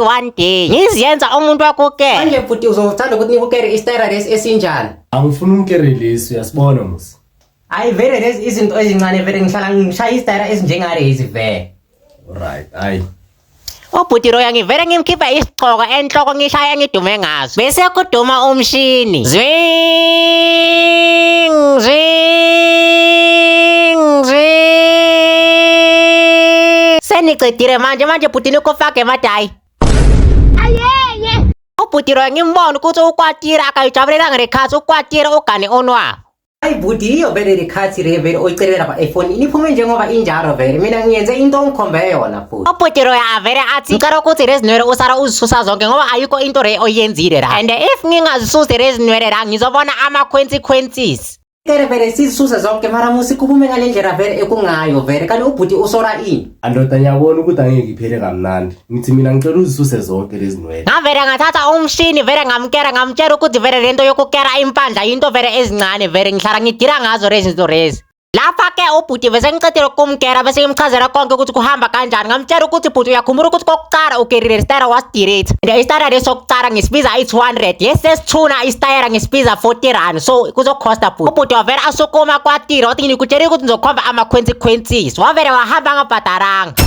one day ngiziyenza umuntu wakukela. Manje futhi uzothanda ukuthi nikukere istayela lesi esinjani? Angifuni umkerelisi uyasibona musi. Hayi vele lezi izinto ezincane vele ngihlala ngishaya istayela ezinjengalezi vele. Alright, hayi. Ubhuti Roya ngivele ngimkhipha isiqhoko enhloko ngishaya ngidume ngazo. Bese kuduma umshini. Zwing zwing zwing. Senicedile manje bhuti nikufake madayi. Ayeye. Ubhuti Roya ngimbona ukuthi ukwatira akayijabulelanga lekhathi ukwatira ugane onwabo. Hayi bhuti iyo vele lekhathi le vele oyicelela lapha iPhone iniphume njengoba injalo vele mina ngiyenze into ongikhombe yona futhi. Ubhuti Roya avele athi ngicela ukuthi lezi nwele usara uzisusa zonke ngoba ayikho into le oyenzile la. And if ngingazisusi lezi nwele la ngizobona ama consequences. Kere vele sizisusa zonke mara musi kuphume ngale ndlela vele ekungayo vele kanti ubhuti usora ini. Andoda ngiyabona ukuthi angeke iphele kamnandi. Ngithi mina ngicela uzisuse zonke lezi nwele. Ngavele ngathatha umshini vele ngamkera ngamtshela ukuthi vele lento yokukera impandla into vele ezincane vele ngihlala ngidira ngazo lezi zinto lezi. Lapha ke ubhuti bese ngicedile ukumkera bese ngimchazela konke ukuthi kuhamba kanjani ngamtshela ukuthi bhuti uyakhumbula ukuthi kokuqala ukerile istayela was direct. Istayela lesokuqala ngisibiza 200 yesesithuna istayela ngisibiza 40 rand so kuzokhosta bhuti. Ubhuti wavele asukuma kwatira wathi ngikutshela ukuthi ngizokhomba ama consequences wavele wahamba ngabhadaranga.